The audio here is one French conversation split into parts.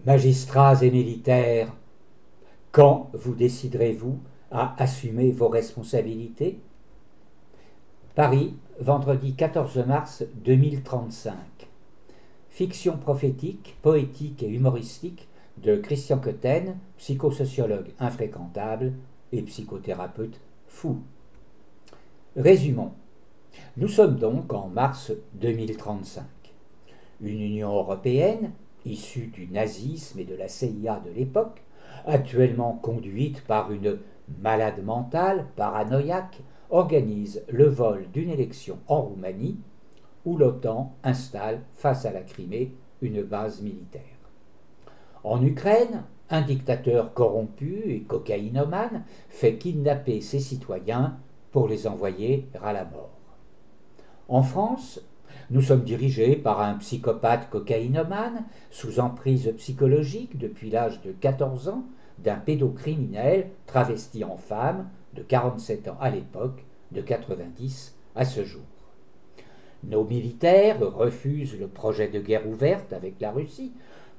Magistrats et militaires, quand vous déciderez-vous à assumer vos responsabilités? Paris, vendredi 14 mars 2035. Fiction prophétique, poétique et humoristique de Christian Cotten, psychosociologue infréquentable et psychothérapeute fou. Résumons. Nous sommes donc en mars 2035. Une Union européenne, issue du nazisme et de la CIA de l'époque, actuellement conduite par une malade mentale, paranoïaque, organise le vol d'une élection en Roumanie où l'OTAN installe face à la Crimée une base militaire. En Ukraine, un dictateur corrompu et cocaïnomane fait kidnapper ses citoyens pour les envoyer à la mort. En France, nous sommes dirigés par un psychopathe cocaïnomane sous emprise psychologique depuis l'âge de 14 ans d'un pédocriminel travesti en femme de 47 ans à l'époque, de 90 à ce jour. Nos militaires refusent le projet de guerre ouverte avec la Russie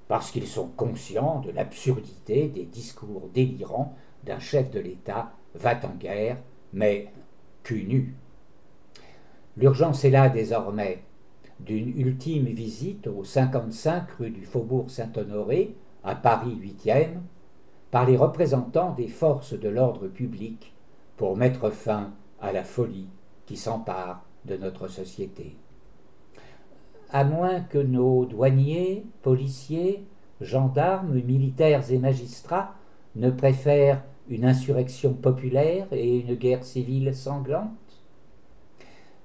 parce qu'ils sont conscients de l'absurdité des discours délirants d'un chef de l'État va-t-en-guerre, mais cul nu. L'urgence est là désormais d'une ultime visite au 55 rue du Faubourg Saint-Honoré, à Paris 8e, par les représentants des forces de l'ordre public pour mettre fin à la folie qui s'empare de notre société. À moins que nos douaniers, policiers, gendarmes, militaires et magistrats ne préfèrent une insurrection populaire et une guerre civile sanglante?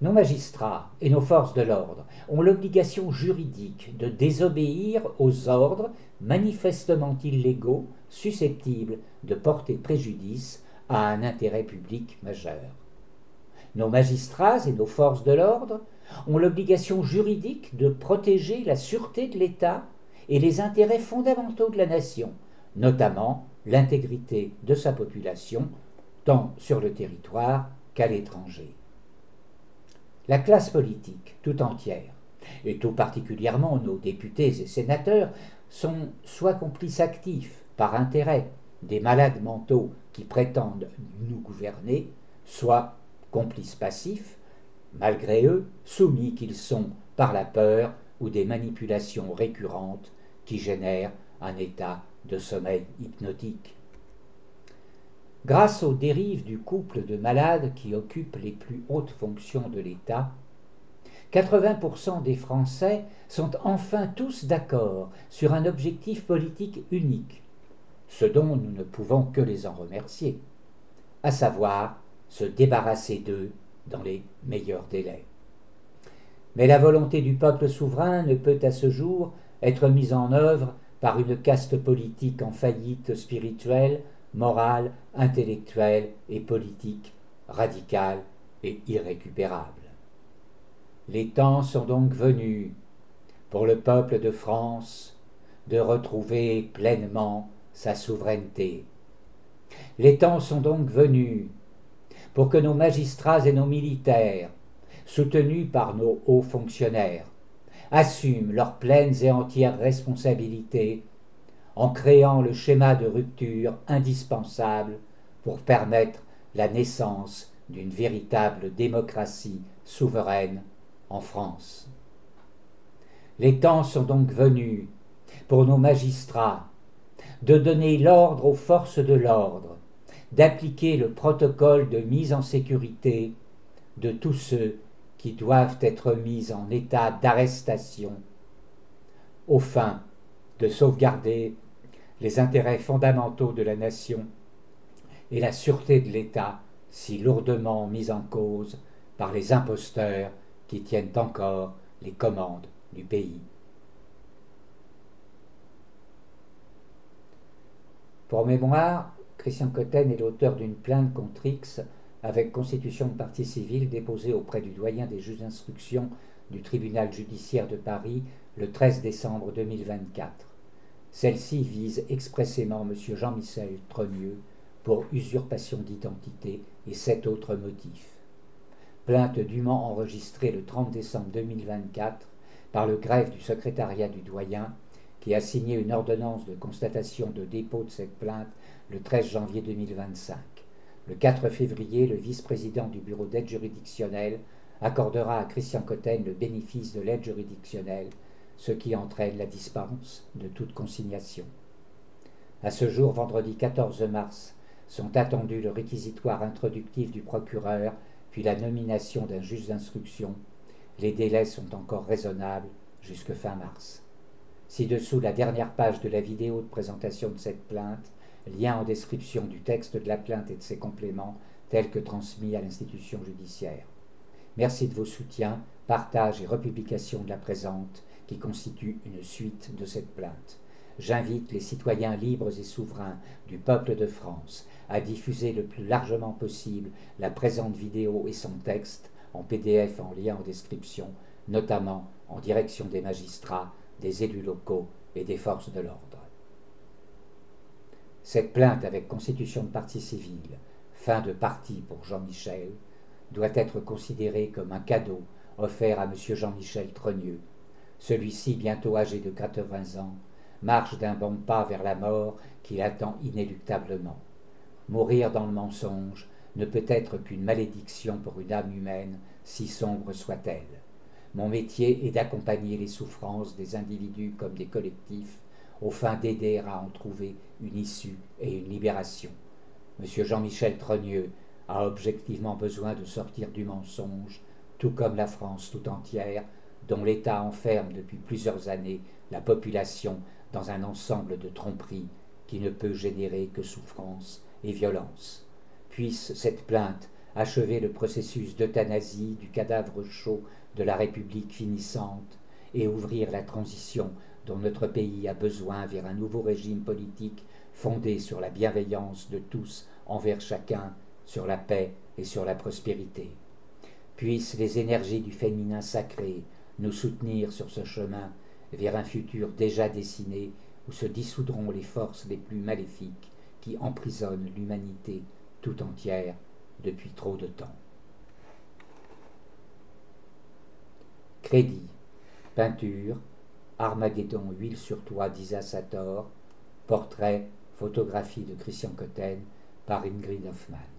Nos magistrats et nos forces de l'ordre ont l'obligation juridique de désobéir aux ordres manifestement illégaux susceptibles de porter préjudice à un intérêt public majeur. Nos magistrats et nos forces de l'ordre ont l'obligation juridique de protéger la sûreté de l'État et les intérêts fondamentaux de la nation, notamment l'intégrité de sa population, tant sur le territoire qu'à l'étranger. La classe politique tout entière, et tout particulièrement nos députés et sénateurs, sont soit complices actifs par intérêt des malades mentaux qui prétendent nous gouverner, soit complices passifs, malgré eux, soumis qu'ils sont par la peur ou des manipulations récurrentes qui génèrent un état de sommeil hypnotique. Grâce aux dérives du couple de malades qui occupent les plus hautes fonctions de l'État, 80% des Français sont enfin tous d'accord sur un objectif politique unique, ce dont nous ne pouvons que les en remercier, à savoir se débarrasser d'eux dans les meilleurs délais. Mais la volonté du peuple souverain ne peut à ce jour être mise en œuvre par une caste politique en faillite spirituelle, morale, intellectuelle et politique, radicale et irrécupérable. Les temps sont donc venus, pour le peuple de France, de retrouver pleinement sa souveraineté. Les temps sont donc venus pour que nos magistrats et nos militaires, soutenus par nos hauts fonctionnaires, assument leurs pleines et entières responsabilités en créant le schéma de rupture indispensable pour permettre la naissance d'une véritable démocratie souveraine en France. Les temps sont donc venus pour nos magistrats de donner l'ordre aux forces de l'ordre, d'appliquer le protocole de mise en sécurité de tous ceux qui doivent être mis en état d'arrestation, aux fins de sauvegarder les intérêts fondamentaux de la nation et la sûreté de l'État si lourdement mis en cause par les imposteurs qui tiennent encore les commandes du pays. Pour mémoire, Christian Cotten est l'auteur d'une plainte contre X avec constitution de partie civile déposée auprès du doyen des juges d'instruction du tribunal judiciaire de Paris le 13 décembre 2024. Celle-ci vise expressément M. Jean-Michel Trogneux pour usurpation d'identité et 7 autres motifs. Plainte dûment enregistrée le 30 décembre 2024 par le greffe du secrétariat du doyen qui a signé une ordonnance de constatation de dépôt de cette plainte le 13 janvier 2025. Le 4 février, le vice-président du bureau d'aide juridictionnelle accordera à Christian Cotten le bénéfice de l'aide juridictionnelle, ce qui entraîne la dispense de toute consignation. À ce jour, vendredi 14 mars, sont attendus le réquisitoire introductif du procureur, puis la nomination d'un juge d'instruction. Les délais sont encore raisonnables jusque fin mars. Ci-dessous la dernière page de la vidéo de présentation de cette plainte, lien en description du texte de la plainte et de ses compléments tels que transmis à l'institution judiciaire. Merci de vos soutiens, partage et republication de la présente, qui constitue une suite de cette plainte. J'invite les citoyens libres et souverains du peuple de France à diffuser le plus largement possible la présente vidéo et son texte en PDF en lien en description, notamment en direction des magistrats, des élus locaux et des forces de l'ordre. Cette plainte avec constitution de partie civile, fin de partie pour Jean-Michel, doit être considérée comme un cadeau offert à M. Jean-Michel Trogneux. Celui-ci, bientôt âgé de 80 ans, marche d'un bon pas vers la mort qui l'attend inéluctablement. Mourir dans le mensonge ne peut être qu'une malédiction pour une âme humaine, si sombre soit-elle. Mon métier est d'accompagner les souffrances des individus comme des collectifs, aux fins d'aider à en trouver une issue et une libération. M. Jean-Michel Trogneux a objectivement besoin de sortir du mensonge, tout comme la France tout entière, dont l'État enferme depuis plusieurs années la population dans un ensemble de tromperies qui ne peut générer que souffrance et violence. Puisse cette plainte achever le processus d'euthanasie du cadavre chaud de la République finissante et ouvrir la transition dont notre pays a besoin vers un nouveau régime politique fondé sur la bienveillance de tous envers chacun, sur la paix et sur la prospérité. Puissent les énergies du féminin sacré nous soutenir sur ce chemin vers un futur déjà dessiné où se dissoudront les forces les plus maléfiques qui emprisonnent l'humanité tout entière depuis trop de temps. Crédit, peinture, Armageddon, huile sur toit d'Isa Sator, portrait, photographie de Christian Cotten par Ingrid Hoffmann.